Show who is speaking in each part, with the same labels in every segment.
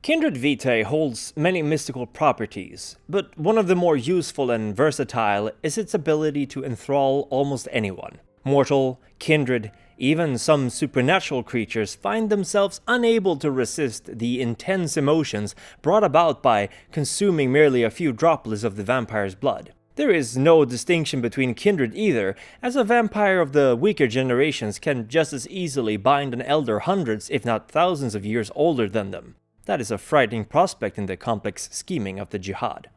Speaker 1: Kindred Vitae holds many mystical properties, but one of the more useful and versatile is its ability to enthrall almost anyone. Mortal, kindred, even some supernatural creatures find themselves unable to resist the intense emotions brought about by consuming merely a few droplets of the vampire's blood. There is no distinction between kindred either, as a vampire of the weaker generations can just as easily bind an elder hundreds if not thousands of years older than them. That is a frightening prospect in the complex scheming of the jihad.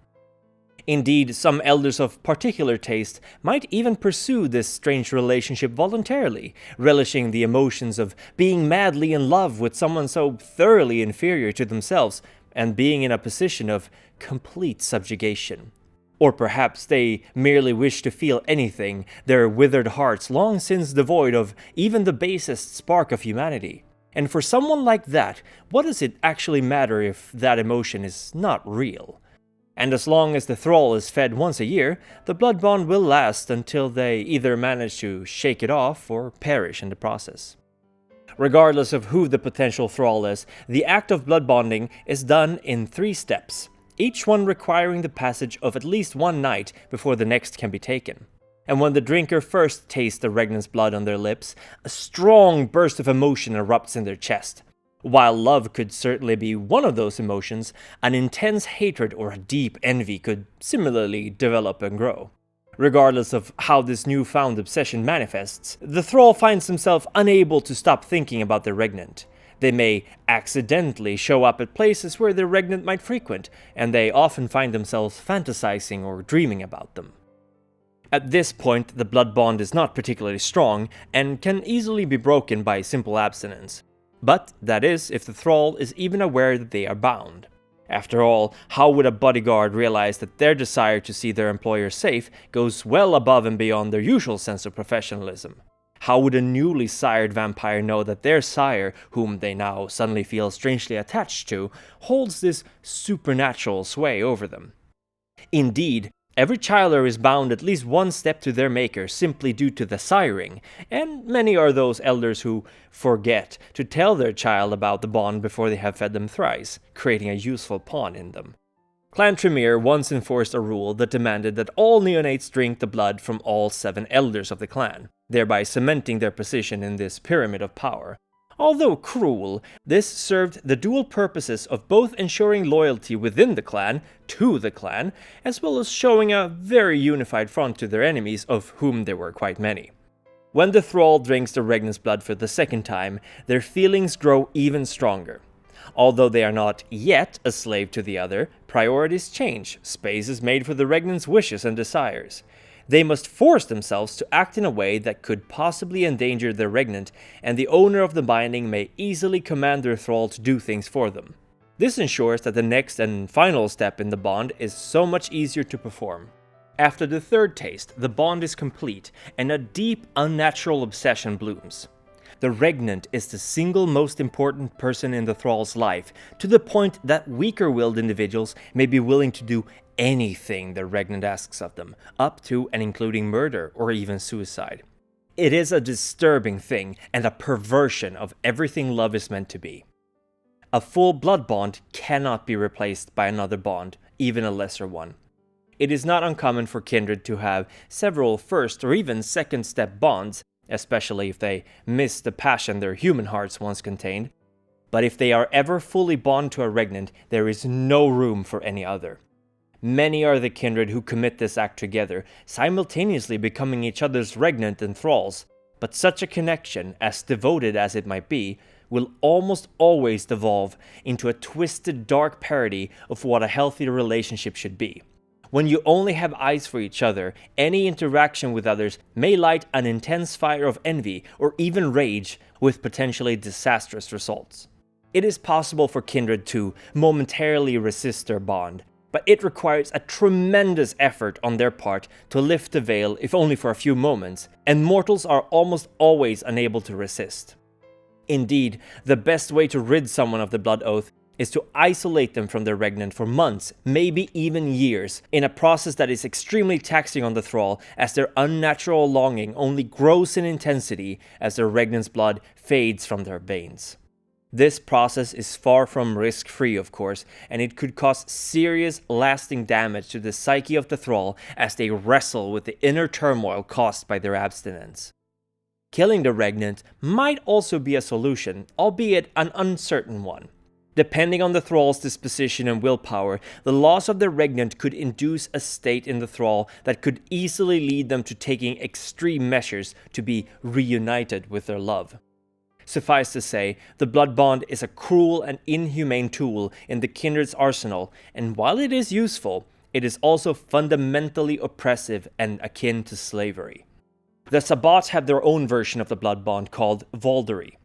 Speaker 1: Indeed, some elders of particular taste might even pursue this strange relationship voluntarily, relishing the emotions of being madly in love with someone so thoroughly inferior to themselves, and being in a position of complete subjugation. Or perhaps they merely wish to feel anything, their withered hearts long since devoid of even the basest spark of humanity. And for someone like that, what does it actually matter if that emotion is not real? And as long as the thrall is fed once a year, the blood bond will last until they either manage to shake it off or perish in the process. Regardless of who the potential thrall is, the act of blood bonding is done in 3 steps, each one requiring the passage of at least one night before the next can be taken. And when the drinker first tastes the regnant's blood on their lips, a strong burst of emotion erupts in their chest. While love could certainly be one of those emotions, an intense hatred or a deep envy could similarly develop and grow. Regardless of how this newfound obsession manifests, the thrall finds himself unable to stop thinking about the regnant. They may accidentally show up at places where the regnant might frequent, and they often find themselves fantasizing or dreaming about them. At this point, the blood bond is not particularly strong and can easily be broken by simple abstinence. But that is if the thrall is even aware that they are bound. After all, how would a bodyguard realize that their desire to see their employer safe goes well above and beyond their usual sense of professionalism? How would a newly sired vampire know that their sire, whom they now suddenly feel strangely attached to, holds this supernatural sway over them? Indeed, every childer is bound at least one step to their maker simply due to the siring, and many are those elders who forget to tell their child about the bond before they have fed them thrice, creating a useful pawn in them. Clan Tremere once enforced a rule that demanded that all neonates drink the blood from all 7 elders of the clan, thereby cementing their position in this pyramid of power. Although cruel, this served the dual purposes of both ensuring loyalty within the clan, to the clan, as well as showing a very unified front to their enemies, of whom there were quite many. When the thrall drinks the regnant's blood for the second time, their feelings grow even stronger. Although they are not yet a slave to the other, priorities change, space is made for the regnant's wishes and desires. They must force themselves to act in a way that could possibly endanger the regnant, and the owner of the binding may easily command their thrall to do things for them. This ensures that the next and final step in the bond is so much easier to perform. After the 3rd taste, the bond is complete, and a deep, unnatural obsession blooms. The regnant is the single most important person in the thrall's life, to the point that weaker-willed individuals may be willing to do anything the regnant asks of them, up to and including murder or even suicide. It is a disturbing thing and a perversion of everything love is meant to be. A full blood bond cannot be replaced by another bond, even a lesser one. It is not uncommon for kindred to have several first or even second step bonds, especially if they miss the passion their human hearts once contained. But if they are ever fully bound to a regnant, there is no room for any other. Many are the kindred who commit this act together, simultaneously becoming each other's regnant and thralls, but such a connection, as devoted as it might be, will almost always devolve into a twisted dark parody of what a healthy relationship should be. When you only have eyes for each other, any interaction with others may light an intense fire of envy or even rage with potentially disastrous results. It is possible for kindred to momentarily resist their bond, but it requires a tremendous effort on their part to lift the veil if only for a few moments, and mortals are almost always unable to resist. Indeed, the best way to rid someone of the blood oath is to isolate them from their regnant for months, maybe even years, in a process that is extremely taxing on the thrall, as their unnatural longing only grows in intensity as their regnant's blood fades from their veins. This process is far from risk-free, of course, and it could cause serious, lasting damage to the psyche of the thrall as they wrestle with the inner turmoil caused by their abstinence. Killing the regnant might also be a solution, albeit an uncertain one. Depending on the thrall's disposition and willpower, the loss of the regnant could induce a state in the thrall that could easily lead them to taking extreme measures to be reunited with their love. Suffice to say, the Bloodbond is a cruel and inhumane tool in the Kindred's arsenal, and while it is useful, it is also fundamentally oppressive and akin to slavery. The Sabbat have their own version of the Bloodbond called Diablerie.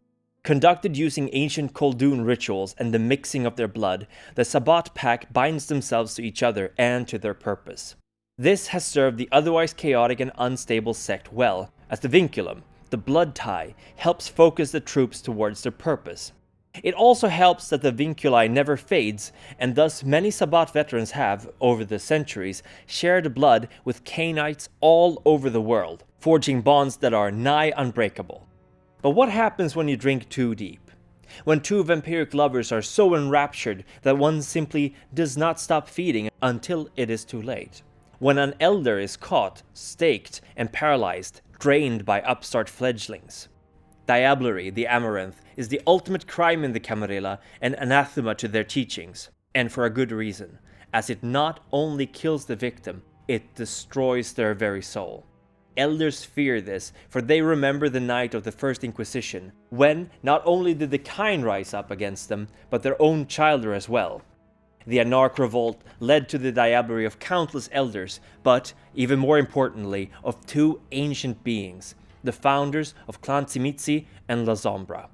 Speaker 1: Conducted using ancient Khaldun rituals and the mixing of their blood, the Sabbat pack binds themselves to each other and to their purpose. This has served the otherwise chaotic and unstable sect well, as the viniculum, the blood tie, helps focus the troops towards their purpose. It also helps that the vinculi never fades, and thus many Sabbat veterans have, over the centuries, shared blood with cainites all over the world, forging bonds that are nigh unbreakable. But what happens when you drink too deep? When two vampiric lovers are so enraptured that one simply does not stop feeding until it is too late? When an elder is caught, staked, and paralyzed, drained by upstart fledglings? Diablerie, the Amaranth, is the ultimate crime in the Camarilla and anathema to their teachings, and for a good reason, as it not only kills the victim, it destroys their very soul. Elders fear this, for they remember the night of the First Inquisition, when not only did the kine rise up against them, but their own childer as well. The Anarch revolt led to the diablerie of countless elders, but, even more importantly, of two ancient beings, the founders of Clan Tzimisce and La Sombra.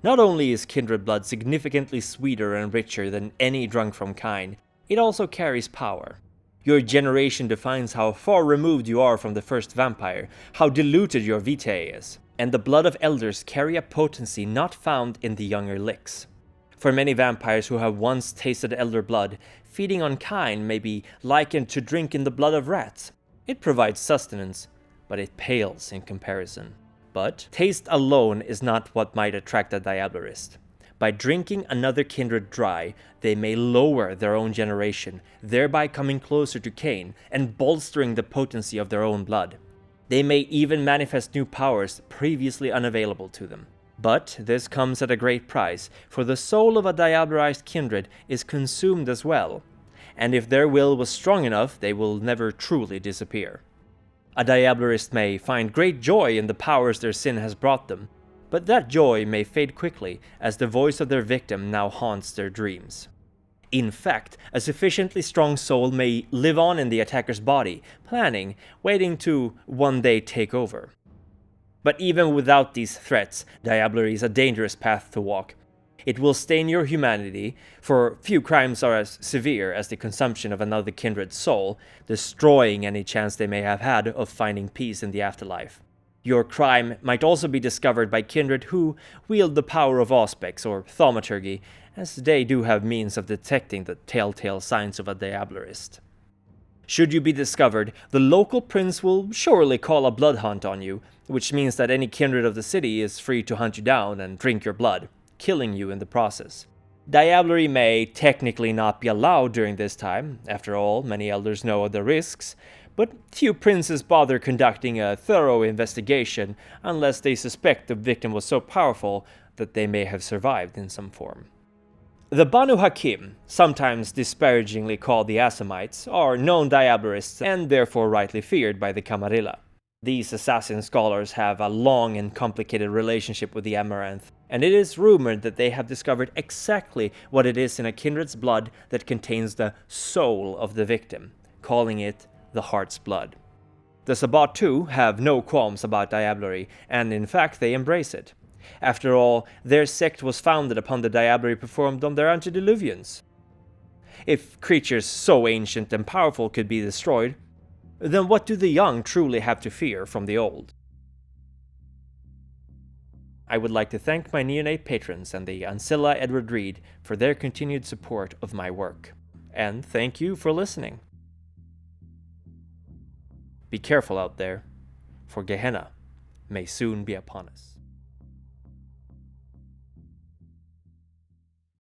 Speaker 1: Not only is kindred blood significantly sweeter and richer than any drunk from kine, it also carries power. Your generation defines how far removed you are from the first vampire, how diluted your vitae is, and the blood of elders carry a potency not found in the younger licks. For many vampires who have once tasted elder blood, feeding on kine may be likened to drinking the blood of rats. It provides sustenance, but it pales in comparison. But taste alone is not what might attract a diablerist. By drinking another kindred dry, they may lower their own generation, thereby coming closer to Cain and bolstering the potency of their own blood. They may even manifest new powers previously unavailable to them. But this comes at a great price, for the soul of a diablerized kindred is consumed as well, and if their will was strong enough, they will never truly disappear. A diablerist may find great joy in the powers their sin has brought them, but that joy may fade quickly as the voice of their victim now haunts their dreams. In fact, a sufficiently strong soul may live on in the attacker's body, planning, waiting to one day take over. But even without these threats, Diablerie is a dangerous path to walk. It will stain your humanity, for few crimes are as severe as the consumption of another kindred's soul, destroying any chance they may have had of finding peace in the afterlife. Your crime might also be discovered by kindred who wield the power of auspex or thaumaturgy, as they do have means of detecting the telltale signs of a diablerist. Should you be discovered, the local prince will surely call a blood hunt on you, which means that any kindred of the city is free to hunt you down and drink your blood, killing you in the process. Diablerie may technically not be allowed during this time, after all, many elders know of the risks, but few princes bother conducting a thorough investigation unless they suspect the victim was so powerful that they may have survived in some form. The Banu Hakim, sometimes disparagingly called the Assamites, are known diablerists and therefore rightly feared by the Camarilla. These assassin scholars have a long and complicated relationship with the Amaranth, and it is rumored that they have discovered exactly what it is in a kindred's blood that contains the soul of the victim, calling it the heart's blood. The Sabbat too have no qualms about Diablerie, and in fact they embrace it. After all, their sect was founded upon the Diablerie performed on their antediluvians. If creatures so ancient and powerful could be destroyed, then what do the young truly have to fear from the old? I would like to thank my neonate patrons and the Ancilla Edward Reed for their continued support of my work. And thank you for listening. Be careful out there, for Gehenna may soon be upon us.